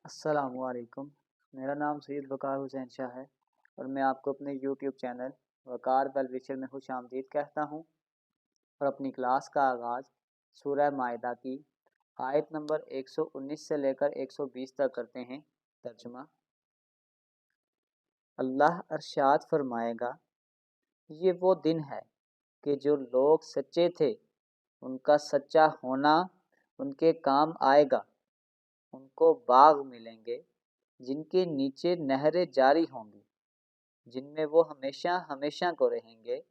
अस्सलामुअलैकुम। मेरा नाम सैयद वक़ार हुसैन शाह है और मैं आपको अपने यूट्यूब चैनल वक़ार वेल विशर में खुशामदीद कहता हूँ और अपनी क्लास का आगाज़ सूरह माइदा की आयत नंबर 119 से लेकर 120 तक करते हैं। तर्जुमा। अल्लाह अरशाद फरमाएगा, ये वो दिन है कि जो लोग सच्चे थे उनका सच्चा होना उनके काम आएगा। उनको बाग मिलेंगे जिनके नीचे नहरें जारी होंगी, जिनमें वो हमेशा हमेशा को रहेंगे।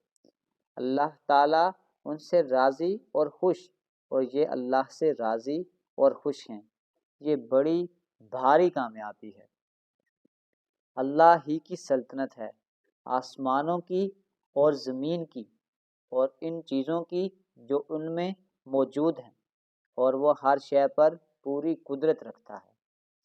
अल्लाह ताला उनसे राज़ी और खुश और ये अल्लाह से राज़ी और खुश हैं। ये बड़ी भारी कामयाबी है। अल्लाह ही की सल्तनत है, आसमानों की और ज़मीन की और इन चीज़ों की जो उनमें मौजूद हैं, और वो हर शय पर पूरी कुदरत रखता है।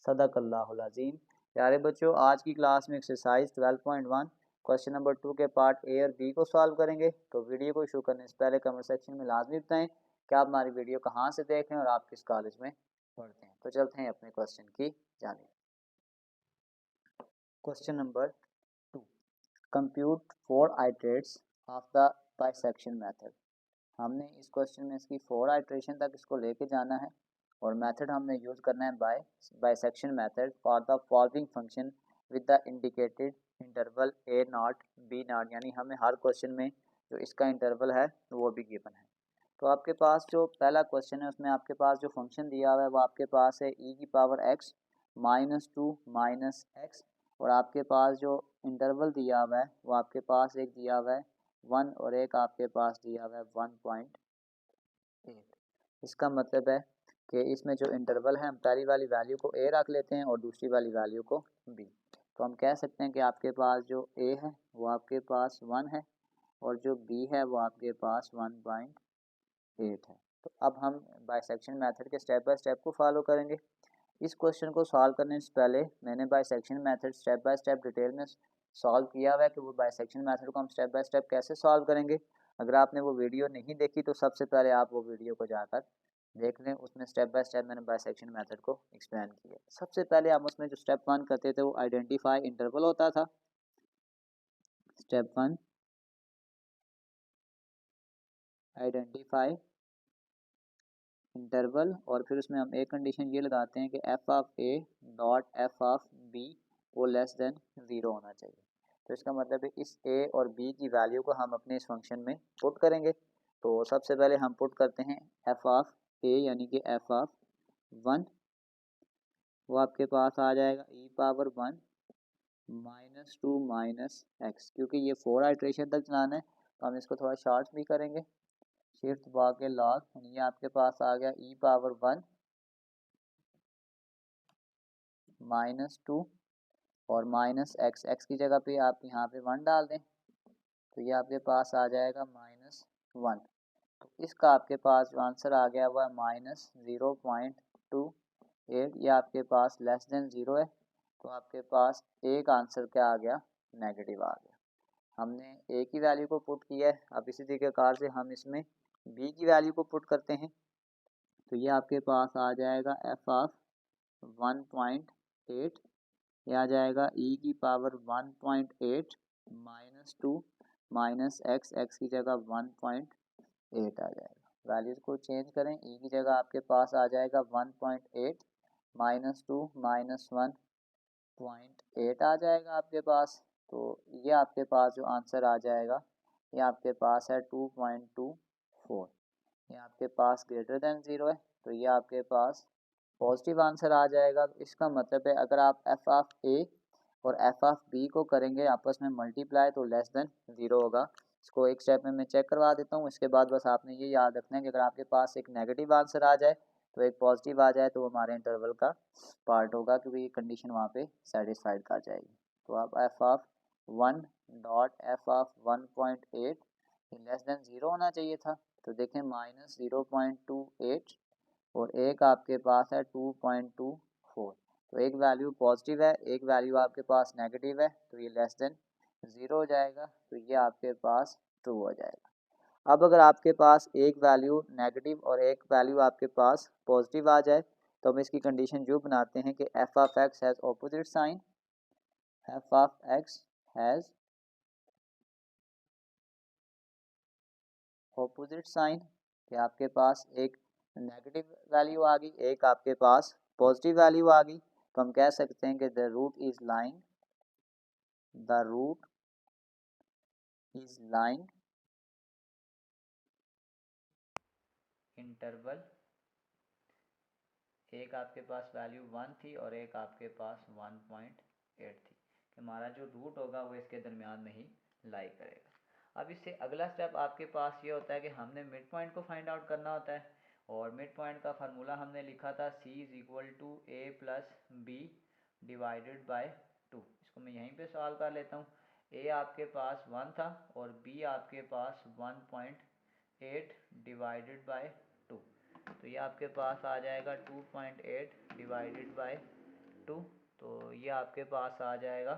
सदक़ल्लाहुल अज़ीम। प्यारे बच्चों, आज की क्लास में एक्सरसाइज 12.1 क्वेश्चन नंबर 2 के पार्ट ए और बी को सॉल्व करेंगे। तो वीडियो को शुरू करने से पहले कमेंट सेक्शन में लाजमी बताएं कि आप हमारी वीडियो कहाँ से देख रहे हैं और आप किस कॉलेज में पढ़ते हैं। तो चलते हैं अपने क्वेश्चन की जानिब। Question number 2, compute 4 iterates of the bisection method. हमने इस क्वेश्चन में इसकी 4 आइटरेशन तक इसको लेके जाना है और मेथड हमने यूज़ करना है bisection method for the following function with the indicated interval A not be not, यानी हमें हर क्वेश्चन में जो इसका इंटरवल है वो भी गिवन है। तो आपके पास जो पहला क्वेश्चन है उसमें आपके पास जो फंक्शन दिया हुआ है वो आपके पास है e की पावर x -2 -x, और आपके पास जो इंटरवल दिया हुआ है वो आपके पास एक दिया हुआ है 1 और एक आपके पास दिया हुआ है 1.8। इसका मतलब है कि इसमें जो इंटरवल है हम पहली वाली वैल्यू को a रख लेते हैं और दूसरी वाली वैल्यू को b। तो हम कह सकते हैं कि आपके पास जो a है वो आपके पास 1 है और जो b है वो आपके पास 1.8 है। तो अब हम बाइसेक्शन मेथड के स्टेप बाय स्टेप को फॉलो करेंगे। इस क्वेश्चन को सॉल्व करने से पहले मैंने bisection method step by step detail में सॉल्व किया हुआ है कि वो बाइसेक्शन मेथड को हम स्टेप बाय स्टेप कैसे सॉल्व करेंगे। अगर आपने वो वीडियो नहीं देखी तो सबसे पहले आप वो वीडियो को जाकर देख लें, उसमें स्टेप बाय स्टेप मैंने बाइसेक्शन मेथड को एक्सप्लेन किया। सबसे पहले हम उसमें जो स्टेप 1 करते थे वो आइडेंटिफाई इंटरवल होता था। स्टेप 1 आइडेंटिफाई इंटरवल, और फिर उसमें हम एक कंडीशन ये लगाते हैं कि F of A dot F of B वो लेस देन 0 होना चाहिए। तो इसका मतलब है इस ए और बी की वैल्यू को हम अपने इस फंक्शन में पुट करेंगे। तो सबसे पहले हम पुट करते हैं एफ ऑफ ए यानी कि एफ ऑफ 1, वो आपके पास आ जाएगा e पावर 1 -2 -x। क्योंकि ये 4 आइट्रेशन तक चलाना है तो हम इसको थोड़ा शॉर्ट भी करेंगे, शिफ्ट दबा के लॉग, ये आपके पास आ गया e पावर 1 -2 और -x, x की जगह पे आप यहाँ पे 1 डाल दें तो ये आपके पास आ जाएगा -1। तो इसका आपके पास जो आंसर आ गया हुआ है -0.28, ये आपके पास लेस देन 0 है। तो आपके पास एक आंसर क्या आ गया, नेगेटिव आ गया। हमने ए की वैल्यू को पुट किया है। अब इसी तरीके से हम इसमें बी की वैल्यू को पुट करते हैं तो ये आपके पास आ जाएगा एफ ऑफ 1.8, ये आ जाएगा e की पावर 1.8 -2 -x, x की जगह 1.8 आ जाएगा। वैल्यूज को चेंज करें, e की जगह आपके पास आ जाएगा 1.8 -2 -1.8 आ जाएगा आपके पास। तो ये आपके पास जो आंसर आ जाएगा ये आपके पास है 2.24। ये आपके पास ग्रेटर देन 0 है तो ये आपके पास पॉजिटिव आंसर आ जाएगा। इसका मतलब है अगर आप एफ ऑफ ए और एफ ऑफ बी को करेंगे आपस में मल्टीप्लाई तो लेस देन 0 होगा। इसको एक स्टेप में मैं चेक करवा देता हूँ। इसके बाद बस आपने ये याद रखना है कि अगर आपके पास एक नेगेटिव आंसर आ जाए तो एक पॉजिटिव आ जाए तो वो हमारे इंटरवल का पार्ट होगा, क्योंकि ये कंडीशन वहाँ पे सेटिस्फाइड कर जाएगी। तो आप F of 1 dot F of 1.8 less than 0 होना चाहिए था। तो देखें -0.28 और एक आपके पास है 2.24। तो एक वैल्यू पॉजिटिव है, एक वैल्यू आपके पास नेगेटिव है, तो ये लेस देन 0 हो जाएगा। तो ये आपके पास ट्रू हो जाएगा। अब अगर आपके पास एक वैल्यू नेगेटिव और एक वैल्यू आपके पास पॉजिटिव आ जाए तो हम इसकी कंडीशन जो बनाते हैं कि F of X has opposite sign, F of X has opposite sign, कि आपके पास एक नेगेटिव वैल्यू आ गई, एक आपके पास पॉजिटिव वैल्यू आ गई, तो हम कह सकते हैं कि the root is lying interval, एक आपके पास वैल्यू 1 थी और एक आपके पास 1.8 थी, कि हमारा जो रूट होगा वो इसके दरमियान में ही लाई करेगा। अब इससे अगला स्टेप आपके पास ये होता है कि हमने मिड पॉइंट को फाइंड आउट करना होता है, और मिड पॉइंट का फार्मूला हमने लिखा था c is equal to a plus B divided by 2। इसको मैं यहीं पे सॉल्व कर लेता हूँ। a आपके पास 1 था और b आपके पास 1.8 डिवाइडेड बाय 2, तो ये आपके पास आ जाएगा 2.8 डिवाइडेड बाय 2, तो ये आपके पास आ जाएगा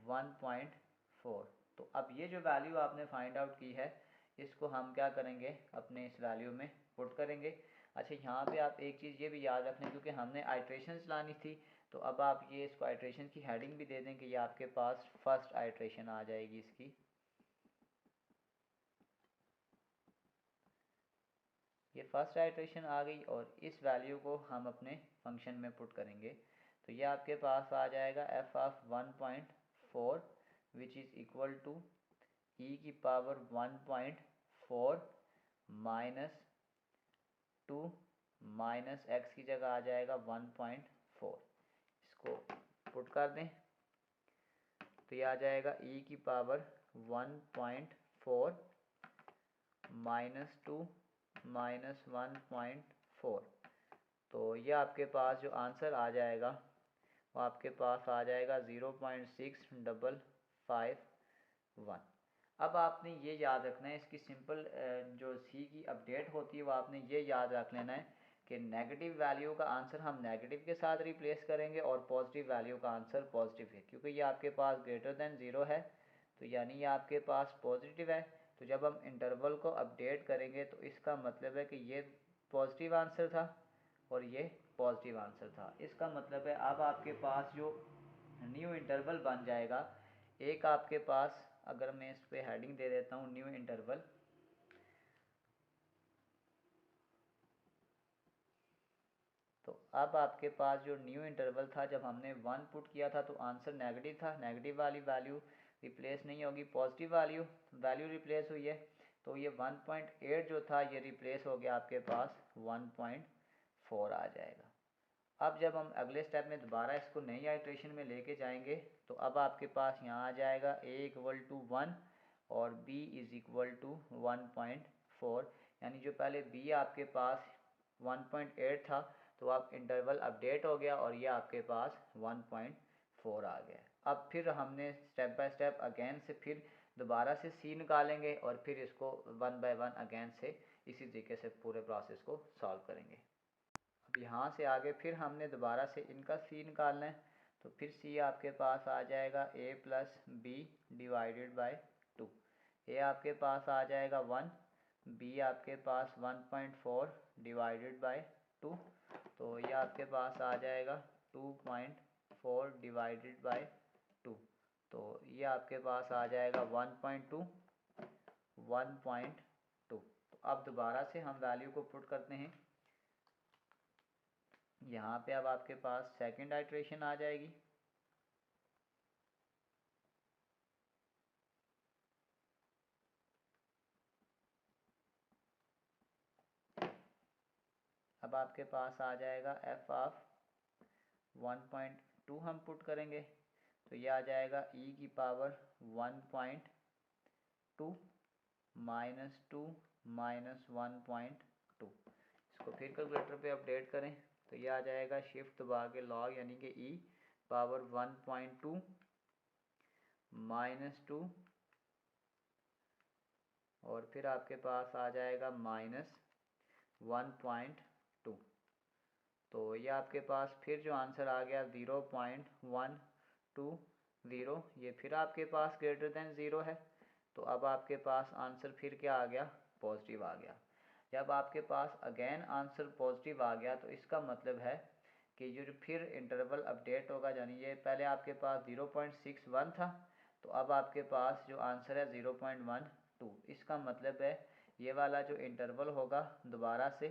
1.4। तो अब ये जो वैल्यू आपने फाइंड आउट की है, इसको हम क्या करेंगे, अपने इस वैल्यू में पुट करेंगे। अच्छा, यहाँ पे आप एक चीज़ ये भी याद रखना, क्योंकि हमने आइट्रेशन लानी थी, तो अब आप ये इसको आइट्रेशन की हेडिंग भी दे दें कि ये आपके पास फर्स्ट आइट्रेशन आ जाएगी इसकी। ये फर्स्ट आइट्रेशन आ गई और इस वैल्यू को हम अपने फंक्शन में पुट करेंगे, तो ये आपके पास आ जाएगा f of 1.4 which is equal to e की पावर 1.4 माइनस 2 माइनस एक्स की जगह आ जाएगा 1.4। इसको पुट कर दें तो ये आ जाएगा ई की पावर 1.4 माइनस 2 माइनस 1.4, तो ये आपके पास जो आंसर आ जाएगा वो आपके पास आ जाएगा 0.6551। अब आपने ये याद रखना है, इसकी सिंपल जो सी की अपडेट होती है वो आपने ये याद रख लेना है कि नेगेटिव वैल्यू का आंसर हम नेगेटिव के साथ रिप्लेस करेंगे और पॉजिटिव वैल्यू का आंसर पॉजिटिव है, क्योंकि ये आपके पास ग्रेटर देन ज़ीरो है, तो यानी ये आपके पास पॉजिटिव है। तो जब हम इंटरवल को अपडेट करेंगे तो इसका मतलब है कि ये पॉजिटिव आंसर था और ये पॉजिटिव आंसर था। इसका मतलब है अब आपके पास जो न्यू इंटरवल बन जाएगा, एक आपके पास, अगर मैं इस पे हेडिंग दे देता हूँ न्यू इंटरवल, तो अब आपके पास जो न्यू इंटरवल था, जब हमने 1 पुट किया था तो आंसर नेगेटिव था, नेगेटिव वाली वैल्यू रिप्लेस नहीं होगी, पॉजिटिव वैल्यू रिप्लेस हुई है, तो ये 1.8 जो था ये रिप्लेस हो गया आपके पास 1.4 आ जाएगा। अब जब हम अगले स्टेप में दोबारा इसको नई आइट्रेशन में लेके जाएंगे, तो अब आपके पास यहाँ आ जाएगा a इक्वल टू 1 और b इज़ इक्वल टू 1.4, यानी जो पहले b आपके पास 1.8 था, तो अब इंटरवल अपडेट हो गया और ये आपके पास 1.4 आ गया। अब फिर हमने स्टेप बाय स्टेप अगेन से फिर दोबारा से c निकालेंगे और फिर इसको 1 बाय 1 अगेन से इसी तरीके से पूरे प्रोसेस को सॉल्व करेंगे। अब यहाँ से आगे फिर हमने दोबारा से इनका सी निकालना है, तो फिर सी आपके पास आ जाएगा a plus B divided by 2। A आपके पास आ जाएगा 1, बी आपके पास 1.4 डिवाइडेड बाय 2, तो ये आपके पास आ जाएगा 2.4 डिवाइडेड बाय 2, तो ये आपके पास आ जाएगा 1.2 1.2। तो अब दोबारा से हम वैल्यू को पुट करते हैं, यहाँ पे अब आपके पास सेकंड आइट्रेशन आ जाएगी, अब आपके पास आ जाएगा एफ ऑफ 1.2 हम पुट करेंगे, तो ये आ जाएगा e की पावर 1.2 माइनस 2 माइनस 1.2। इसको फिर कैलकुलेटर पे अपडेट करें तो ये आ जाएगा शिफ्ट दबा के लॉग, यानी कि e पावर 1.2 माइनस 2 और फिर आपके पास आ जाएगा माइनस 1.2, तो ये आपके पास फिर जो आंसर आ गया 0.120, ये फिर आपके पास ग्रेटर देन ज़ीरो है, तो अब आपके पास आंसर फिर क्या आ गया, पॉजिटिव आ गया। जब आपके पास अगेन आंसर पॉजिटिव आ गया तो इसका मतलब है कि ये जो फिर इंटरवल अपडेट होगा, यानी ये पहले आपके पास 0.61 था तो अब आपके पास जो आंसर है 0.12। इसका मतलब है ये वाला जो इंटरवल होगा दोबारा से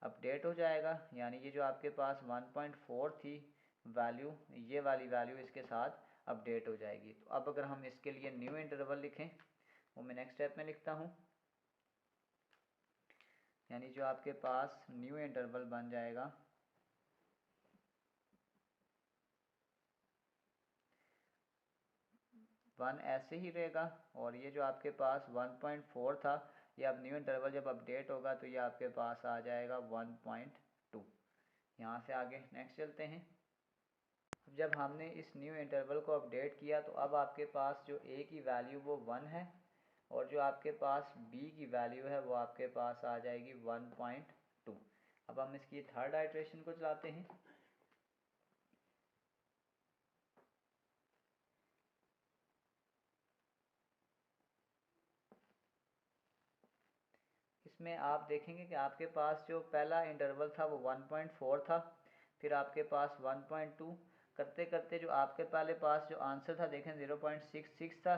अपडेट हो जाएगा, यानी ये जो आपके पास 1.4 थी वैल्यू, ये वाली वैल्यू इसके साथ अपडेट हो जाएगी। तो अब अगर हम इसके लिए न्यू इंटरवल लिखें, वो मैं नेक्स्ट स्टेप में लिखता हूँ, यानी जो आपके पास न्यू इंटरवल बन जाएगा 1 ऐसे ही रहेगा, और ये जो आपके पास 1.4 था ये अब न्यू इंटरवल जब अपडेट होगा तो ये आपके पास आ जाएगा 1.2। यहाँ से आगे नेक्स्ट चलते हैं। अब जब हमने इस न्यू इंटरवल को अपडेट किया तो अब आपके पास जो ए की वैल्यू वो 1 है, और जो आपके पास बी की वैल्यू है वो आपके पास आ जाएगी 1.2। अब हम इसकी थर्ड आइट्रेशन को चलाते हैं। इसमें आप देखेंगे कि आपके पास जो पहला इंटरवल था वो 1.4 था, फिर आपके पास 1.2 करते करते जो आपके पहले पास जो आंसर था देखें 0.66 था,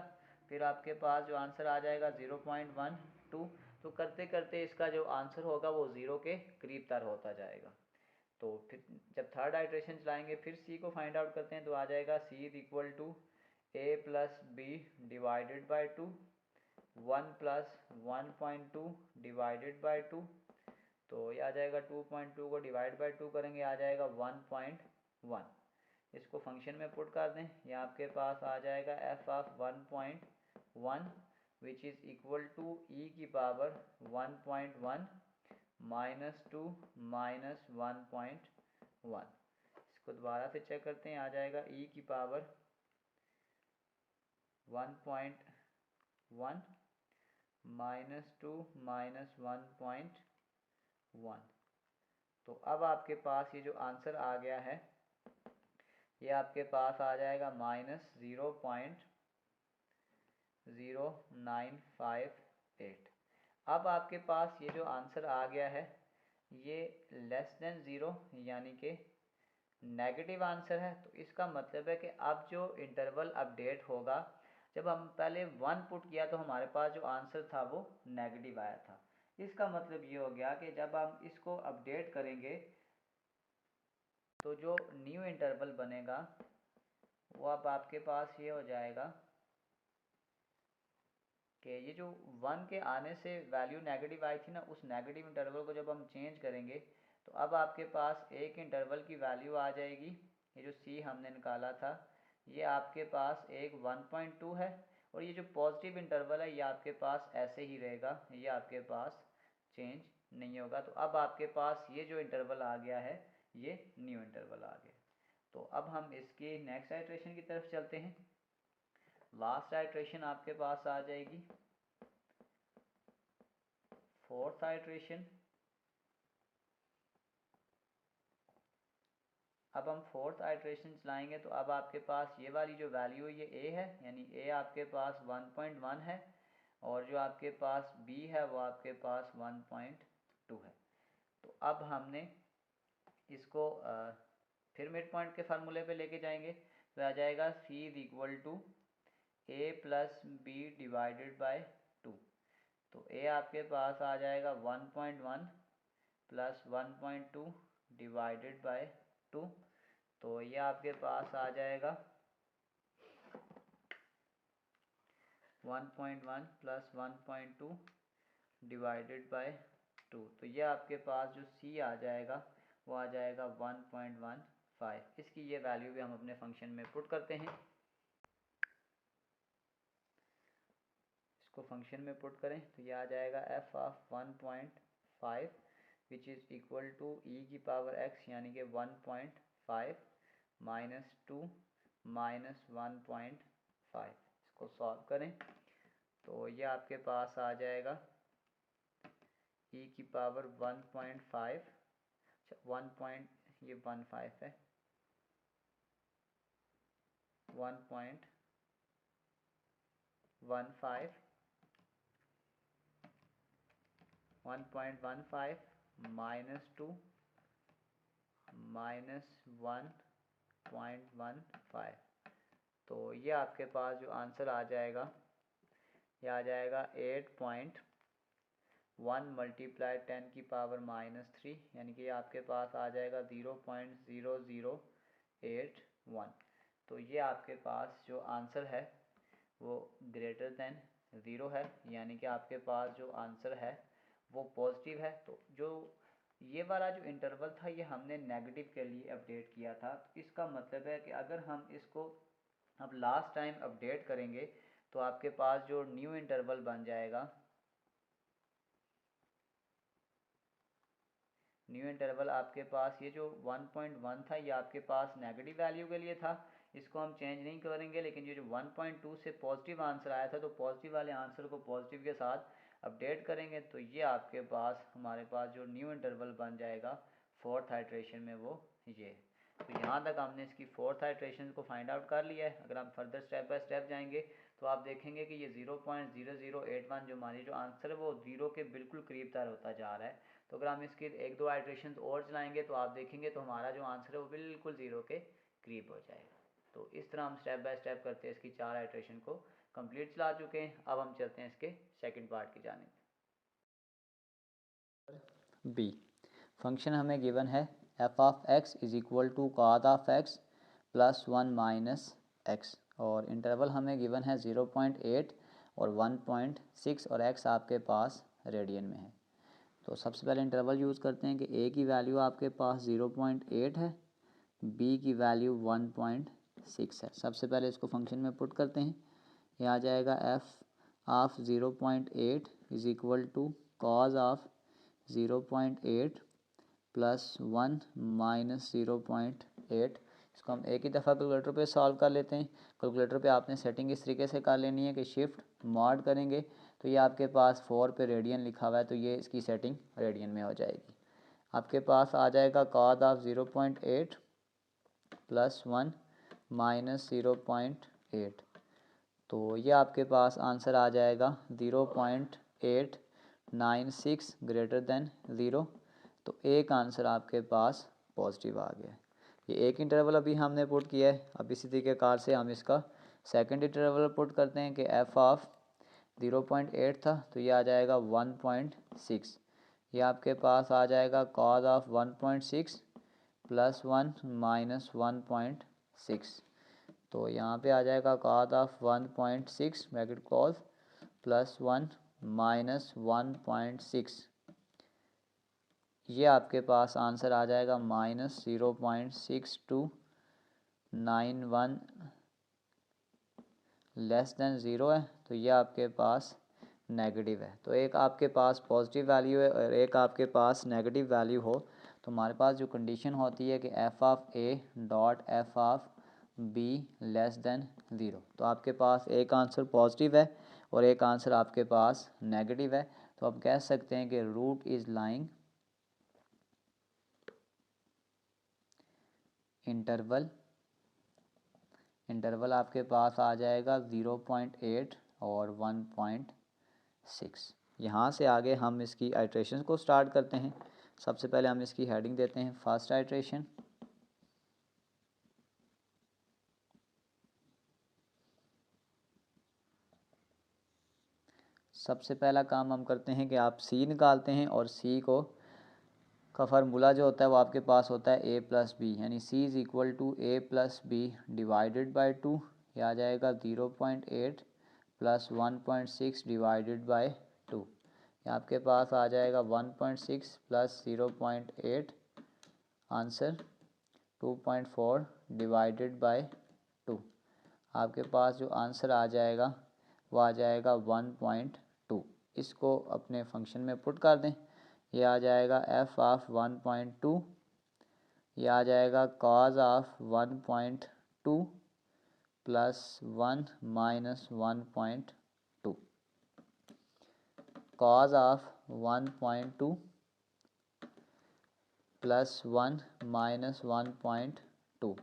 फिर आपके पास जो आंसर आ जाएगा 0.12। तो करते करते इसका जो आंसर होगा वो ज़ीरो के करीब तर होता जाएगा। तो फिर जब थर्ड आइट्रेशन चलाएंगे फिर सी को फाइंड आउट करते हैं तो आ जाएगा c is equal to a plus B divided by 2, 1 plus 1.2 divided by 2। तो ये आ जाएगा 2.2 को डिवाइड बाई 2 करेंगे आ जाएगा 1.1। इसको फंक्शन में पुट कर दें, ये आपके पास आ जाएगा f of 1.1 which is equal to e की पावर 1.1 माइनस 2 माइनस 1.1। इसको दोबारा से चेक करते हैं, आ जाएगा ई की पावर 1.1 माइनस 2 माइनस 1.1। तो अब आपके पास ये जो आंसर आ गया है ये आपके पास आ जाएगा -0.0958। अब आपके पास ये जो आंसर आ गया है ये लेस देन ज़ीरो यानी कि नेगेटिव आंसर है। तो इसका मतलब है कि अब जो इंटरवल अपडेट होगा, जब हम पहले 1 पुट किया तो हमारे पास जो आंसर था वो नेगेटिव आया था। इसका मतलब ये हो गया कि जब हम इसको अपडेट करेंगे तो जो न्यू इंटरवल बनेगा वो अब आपके पास ये हो जाएगा कि ये जो 1 के आने से वैल्यू नेगेटिव आई थी ना, उस नेगेटिव इंटरवल को जब हम चेंज करेंगे तो अब आपके पास एक इंटरवल की वैल्यू आ जाएगी, ये जो सी हमने निकाला था ये आपके पास एक 1.2 है, और ये जो पॉजिटिव इंटरवल है ये आपके पास ऐसे ही रहेगा, ये आपके पास चेंज नहीं होगा। तो अब आपके पास ये जो इंटरवल आ गया है ये न्यू इंटरवल आ गया। तो अब हम इसकी नेक्स्ट आइट्रेशन की तरफ चलते हैं। लास्ट आइट्रेशन आपके पास आ जाएगी फोर्थ आइट्रेशन। अब हम फोर्थ आइट्रेशन चलाएंगे तो अब आपके पास ये वाली जो वैल्यू है ये ए है, यानी ए आपके पास 1.1 है, और जो आपके पास बी है वो आपके पास 1.2 है। तो अब हमने इसको फिर मिड पॉइंट के फार्मूले पे लेके जाएंगे तो आ जाएगा c is equal to a plus B divided by 2। तो ए आपके पास आ जाएगा 1.1 प्लस 1.2 डिवाइडेड बाय 2। तो ये आपके पास आ जाएगा 1.1 प्लस 1.2 डिवाइडेड बाय 2। तो ये आपके पास जो सी आ जाएगा वो आ जाएगा 1.15। इसकी ये वैल्यू भी हम अपने फंक्शन में पुट करते हैं। इसको फंक्शन में पुट करें तो ये आ जाएगा f of 1.5 which is equal to e की पावर एक्स यानी कि 1.5 माइनस 2 माइनस 1.5। इसको सॉल्व करें तो ये आपके पास आ जाएगा ई की पावर 1.5, अच्छा 1.15 है, 1.15 1.15 -2 -1.15। तो ये आपके पास जो आंसर आ जाएगा, ये आ जाएगा 8.1 मल्टीप्लाई 10⁻³ यानी कि आपके पास आ जाएगा 0.0081। तो ये आपके पास जो आंसर है वो ग्रेटर देन 0 है, यानी कि आपके पास जो आंसर है वो पॉजिटिव है। तो जो ये वाला जो इंटरवल था ये हमने नेगेटिव के लिए अपडेट किया था। तो इसका मतलब है कि अगर हम इसको अब लास्ट टाइम अपडेट करेंगे तो आपके पास जो न्यू इंटरवल बन जाएगा, न्यू इंटरवल आपके पास ये जो 1.1 था ये आपके पास नेगेटिव वैल्यू के लिए था, इसको हम चेंज नहीं करेंगे। लेकिन ये जो 1.2 से पॉजिटिव आंसर आया था तो पॉजिटिव वाले आंसर को पॉजिटिव के साथ अपडेट करेंगे। तो ये आपके पास हमारे पास जो न्यू इंटरवल बन जाएगा फोर्थ आइट्रेशन में वो ये। तो यहाँ तक हमने इसकी फोर्थ आइट्रेशन को फाइंड आउट कर लिया है। अगर हम फर्दर स्टेप बाय स्टेप जाएंगे तो आप देखेंगे कि ये 0.0081 जो हमारी जो आंसर है वो 0 के बिल्कुल करीब तर होता जा रहा है। तो अगर हम इसके एक दो आइट्रेशन और चलाएंगे तो आप देखेंगे तो हमारा जो आंसर है वो बिल्कुल 0 के करीब हो जाएगा। तो इस तरह हम स्टेप बाय स्टेप करते हैं इसकी 4 आइट्रेशन को कंप्लीट चला चुके हैं। अब हम चलते हैं इसके सेकंड पार्ट की जानिब। बी फंक्शन हमें गिवन है f of x is equal to cos of x plus 1 minus x, और इंटरवल हमें गिवन है 0.8 और 1.6 और x आपके पास रेडियन में है। तो सबसे पहले इंटरवल यूज़ करते हैं कि a की वैल्यू आपके पास 0.8 है, b की वैल्यू 1.6 है। सबसे पहले इसको फंक्शन में पुट करते हैं। ये आ जाएगा f of 0.8 is equal to cos of 0.8 plus 1 minus 0.8। इसको हम एक ही दफ़ा कैलकुलेटर पे सॉल्व कर लेते हैं। कैलकुलेटर पे आपने सेटिंग इस तरीके से कर लेनी है कि शिफ्ट मॉड करेंगे तो ये आपके पास 4 पे रेडियन लिखा हुआ है, तो ये इसकी सेटिंग रेडियन में हो जाएगी। आपके पास आ जाएगा कॉस ऑफ 0.8 प्लस 1 माइनस 0.8। तो ये आपके पास आंसर आ जाएगा 0.896 ग्रेटर देन 0। तो एक आंसर आपके पास पॉजिटिव आ गया। ये एक इंटरवल अभी हमने पुट किया है। अब इसी तरीके से हम इसका सेकंड इंटरवल पुट करते हैं कि f ऑफ 0.8 था तो ये आ जाएगा 1.6। ये आपके पास आ जाएगा कॉस ऑफ 1.6 प्लस 1 माइनस 1.6। तो यहाँ पे आ जाएगा cos of 1.6 bracket close plus 1 minus 1.6। ये आपके पास आंसर आ जाएगा माइनस 0.6291 लेस देन 0 है। तो ये आपके पास नेगेटिव है। तो एक आपके पास पॉजिटिव वैल्यू है और एक आपके पास नेगेटिव वैल्यू हो तो हमारे पास जो कंडीशन होती है कि f of a dot f of b less than 0। तो आपके पास एक आंसर पॉजिटिव है और एक आंसर आपके पास नेगेटिव है। तो आप कह सकते हैं कि रूट इज़ लाइंग इंटरवल आपके पास आ जाएगा 0.8 और 1.6। यहाँ से आगे हम इसकी आइट्रेशन को स्टार्ट करते हैं। सबसे पहले हम इसकी हेडिंग देते हैं फर्स्ट आइट्रेशन। सबसे पहला काम हम करते हैं कि आप सी निकालते हैं और सी को का फार्मूला जो होता है वो आपके पास होता है a प्लस बी, यानी c is equal to a plus B divided by 2। ये आ जाएगा 0.8 प्लस 1.6 डिवाइडेड बाई 2। ये आपके पास आ जाएगा 1.6 प्लस 0.8 आंसर 2.4 डिवाइडेड बाई 2। आपके पास जो आंसर आ जाएगा वो आ जाएगा 1.2। इसको अपने फंक्शन में पुट कर दें। ये आ जाएगा f ऑफ 1.2, ये आ जाएगा cos of 1.2 plus 1 minus 1.2। cos of 1.2 plus 1 minus 1.2।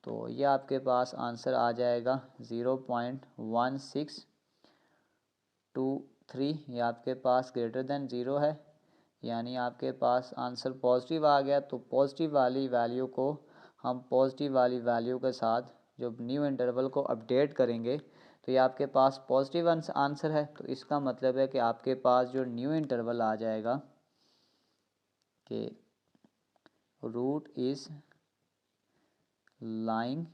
तो ये आपके पास आंसर आ जाएगा 0.1623 3 ये आपके पास ग्रेटर देन 0 है, यानी आपके पास आंसर पॉजिटिव आ गया। तो पॉजिटिव वाली वैल्यू को हम पॉजिटिव वाली वैल्यू के साथ जो न्यू इंटरवल को अपडेट करेंगे तो ये आपके पास पॉजिटिव आंसर है। तो इसका मतलब है कि आपके पास जो न्यू इंटरवल आ जाएगा कि रूट इज़ लाइंग,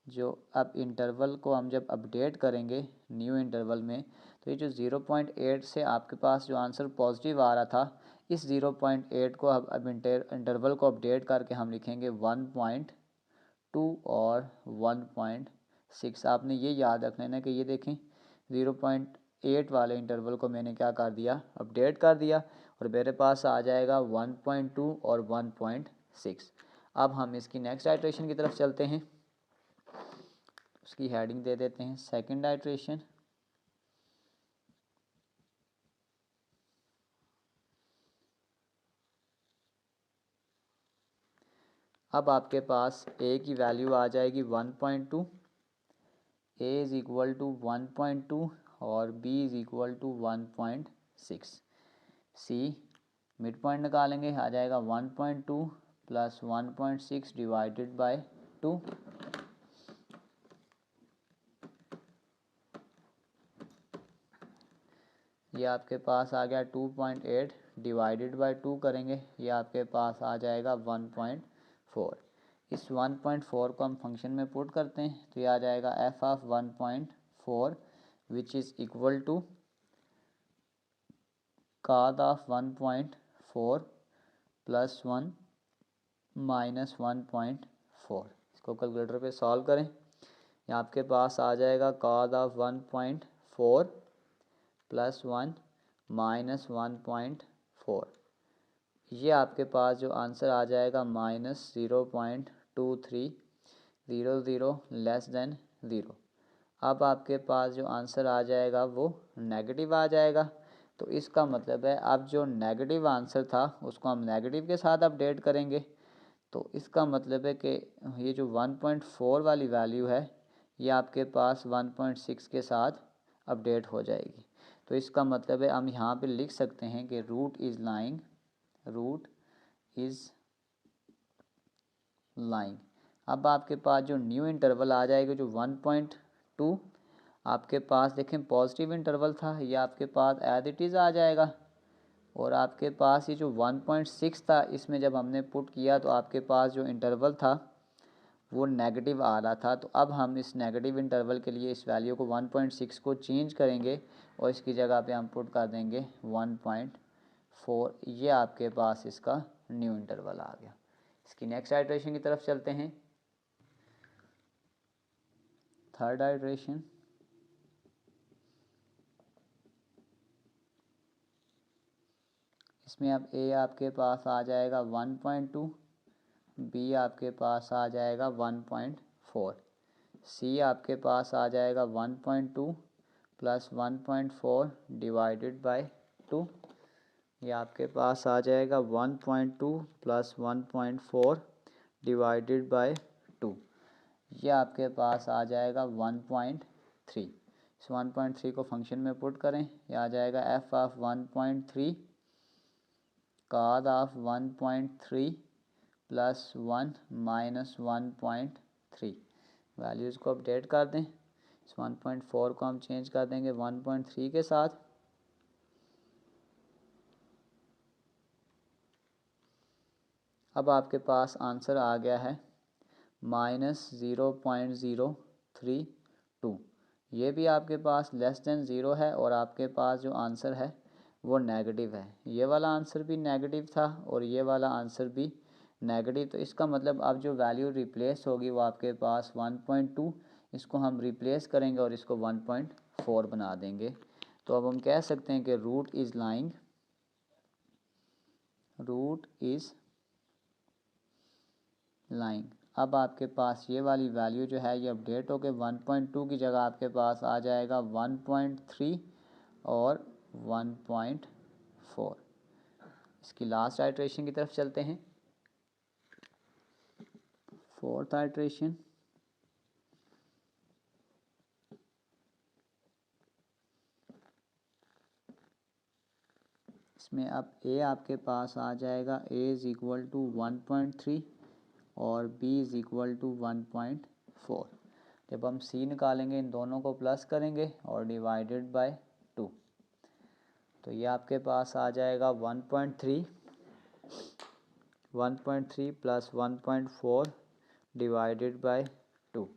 जो अब इंटरवल को हम जब अपडेट करेंगे न्यू इंटरवल में तो ये जो 0.8 से आपके पास जो आंसर पॉजिटिव आ रहा था, इस 0.8 को अब इंटरवल को अपडेट करके हम लिखेंगे 1.2 और 1.6। आपने ये याद रख लेना कि ये देखें 0.8 वाले इंटरवल को मैंने क्या कर दिया, अपडेट कर दिया, और मेरे पास आ जाएगा 1.2 और 1.6। अब हम इसकी नेक्स्ट आइट्रेशन की तरफ चलते हैं। उसकी हेडिंग दे देते हैं सेकंड आइट्रेशन। अब आपके पास ए की वैल्यू आ जाएगी 1.2, ए इज़ इक्वल टू 1.2 और B is equal to 1.6। C mid point निकालेंगे, आ जाएगा 1.2 प्लस 1.6 डिवाइडेड बाय 2। ये आपके पास आ गया 2.8 डिवाइडेड बाय 2 करेंगे, ये आपके पास आ जाएगा 1.4। इस 1.4 को हम फंक्शन में पुट करते हैं तो ये आ जाएगा f of 1.4 which is equal to cos of 1.4 plus 1 minus 1.4। इसको कैलकुलेटर पे सॉल्व करें, ये आपके पास आ जाएगा cos ऑफ 1.4 प्लस 1 माइनस 1.4। ये आपके पास जो आंसर आ जाएगा -0.2300 लेस देन 0। अब आपके पास जो आंसर आ जाएगा वो नेगेटिव आ जाएगा। तो इसका मतलब है अब जो नेगेटिव आंसर था उसको हम नेगेटिव के साथ अपडेट करेंगे। तो इसका मतलब है कि ये जो 1.4 वाली वैल्यू है ये आपके पास 1.6 के साथ अपडेट हो जाएगी। तो इसका मतलब है हम यहाँ पे लिख सकते हैं कि रूट इज़ लाइंग अब आपके पास जो न्यू इंटरवल आ जाएगा जो 1.2 आपके पास देखें पॉजिटिव इंटरवल था, ये आपके पास एज इट इज़ आ जाएगा। और आपके पास ये जो 1.6 था इसमें जब हमने पुट किया तो आपके पास जो इंटरवल था वो नेगेटिव आ रहा था। तो अब हम इस नेगेटिव इंटरवल के लिए इस वैल्यू को 1.6 को चेंज करेंगे और इसकी जगह पे हम पुट कर देंगे 1.4। ये आपके पास इसका न्यू इंटरवल आ गया। इसकी नेक्स्ट आइट्रेशन की तरफ चलते हैं, थर्ड आइट्रेशन। इसमें अब ए आपके पास आ जाएगा 1.2, बी आपके पास आ जाएगा 1.4, सी आपके पास आ जाएगा 1.2 प्लस 1.4 डिवाइडेड बाय 2। ये आपके पास आ जाएगा 1.2 प्लस 1.4 डिवाइडेड बाय 2। ये आपके पास आ जाएगा 1.3। इस 1.3 को फंक्शन में पुट करें, ये आ जाएगा f of 1.3 cos of 1.3 plus 1 minus 1.3। Values को अपडेट कर दें, इस 1.4 को हम चेंज कर देंगे 1.3 के साथ। अब आपके पास आंसर आ गया है -0.032। ये भी आपके पास लेस देन 0 है और आपके पास जो आंसर है वो नेगेटिव है। ये वाला आंसर भी नेगेटिव था और ये वाला आंसर भी नेगेटिव। तो इसका मतलब अब जो वैल्यू रिप्लेस होगी वो आपके पास 1.2, इसको हम रिप्लेस करेंगे और इसको 1.4 बना देंगे। तो अब हम कह सकते हैं कि रूट इज़ लाइंग। अब आपके पास ये वाली वैल्यू जो है ये अपडेट होकर 1.2 की जगह आपके पास आ जाएगा 1.3 और 1.4। इसकी लास्ट आइट्रेशन की तरफ चलते हैं, फोर्थ आइट्रेशन। में अब ए आपके पास आ जाएगा, ए इज़ इक्वल टू 1.3 और बी इज़ इक्वल टू 1.4। जब हम सी निकालेंगे इन दोनों को प्लस करेंगे और डिवाइडेड बाय 2, तो ये आपके पास आ जाएगा 1.3 प्लस 1.4 डिवाइडेड बाय 2,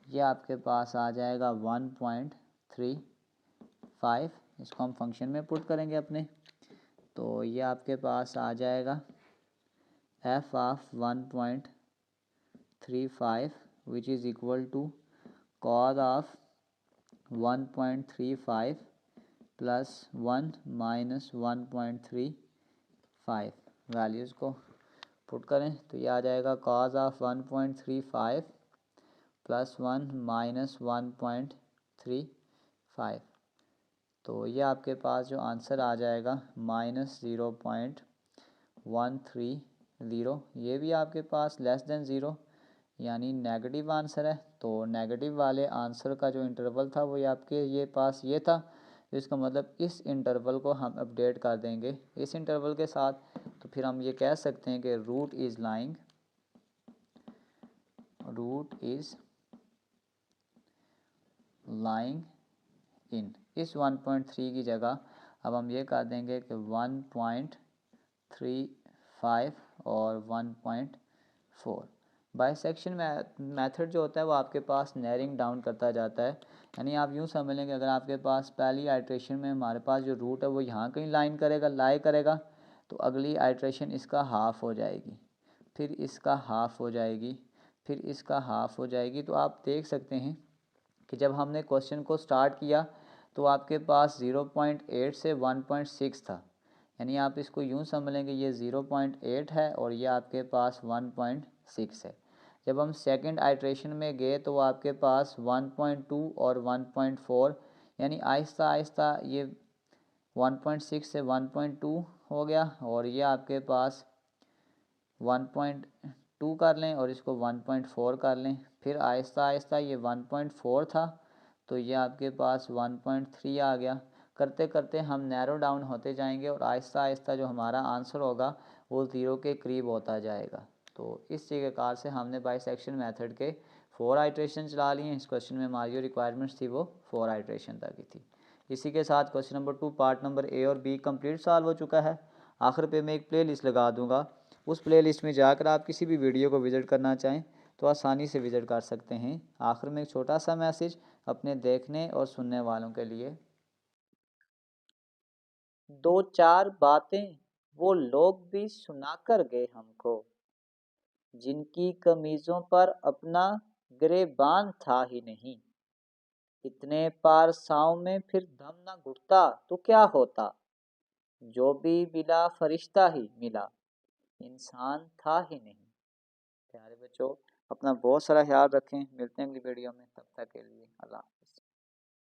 ये आपके पास आ जाएगा 1.35। इसको हम फंक्शन में पुट करेंगे अपने, तो ये आपके पास आ जाएगा f of 1.35 which is equal to cos of 1.35 plus 1 minus 1.35। Values को पुट करें तो ये आ जाएगा cos ऑफ 1.35 प्लस 1 माइनस 1.35। तो ये आपके पास जो आंसर आ जाएगा -0.130। ये भी आपके पास लेस देन ज़ीरो यानी नेगेटिव आंसर है। तो नेगेटिव वाले आंसर का जो इंटरवल था वो आपके ये पास ये था, तो इसका मतलब इस इंटरवल को हम अपडेट कर देंगे इस इंटरवल के साथ। तो फिर हम ये कह सकते हैं कि रूट इज़ लाइंग इन इस 1.3 की जगह अब हम ये कर देंगे कि 1.35 और 1.4। बाइसेक्शन मेथड जो होता है वो आपके पास नैरिंग डाउन करता जाता है। यानी आप यूँ समझ लें कि अगर आपके पास पहली आइट्रेशन में हमारे पास जो रूट है वो यहाँ कहीं लाई करेगा, तो अगली आइट्रेशन इसका हाफ़ हो जाएगी, फिर इसका हाफ़ हो जाएगी, फिर इसका हाफ़ हो जाएगी। तो आप देख सकते हैं कि जब हमने क्वेश्चन को स्टार्ट किया तो आपके पास 0.8 से 1.6 था, यानी आप इसको यूँ समझ लेंगे ये 0.8 है और ये आपके पास 1.6 है। जब हम सेकंड आइट्रेशन में गए तो आपके पास 1.2 और 1.4, यानी आहिस्ता आहिस्ता ये 1.6 से 1.2 हो गया और ये आपके पास 1.2 कर लें और इसको 1.4 कर लें, फिर आहिस्ता आहिस्ता ये 1.4 था तो ये आपके पास 1.3 आ गया। करते करते हम नैरो डाउन होते जाएंगे और आहिस्ता आहिस्ता जो हमारा आंसर होगा वो ज़ीरो के करीब होता जाएगा। तो इस तरीक़ेकार से हमने बाइसेक्शन मेथड के 4 आइट्रेशन चला लिए हैं। इस क्वेश्चन में हमारी जो रिक्वायरमेंट्स थी वो 4 आइट्रेशन तक की थी। इसी के साथ question number 2 part number A और बी कंप्लीट सॉल्व हो चुका है। आखिर पे मैं एक प्ले लिस्ट लगा दूंगा, उस प्ले लिस्ट में जाकर आप किसी भी वीडियो को विज़िट करना चाहें तो आसानी से विज़िट कर सकते हैं। आखिर में एक छोटा सा मैसेज अपने देखने और सुनने वालों के लिए, दो चार बातें वो लोग भी सुना कर गए हमको, जिनकी कमीज़ों पर अपना गिरेबान था ही नहीं। इतने पार साँव में फिर दम न घुटता तो क्या होता, जो भी मिला फरिश्ता ही मिला, इंसान था ही नहीं। प्यारे बच्चों, अपना बहुत सारा ख्याल रखें। मिलते हैं अगली वीडियो में, तब तक के लिए अल्लाह हाफ़िज़।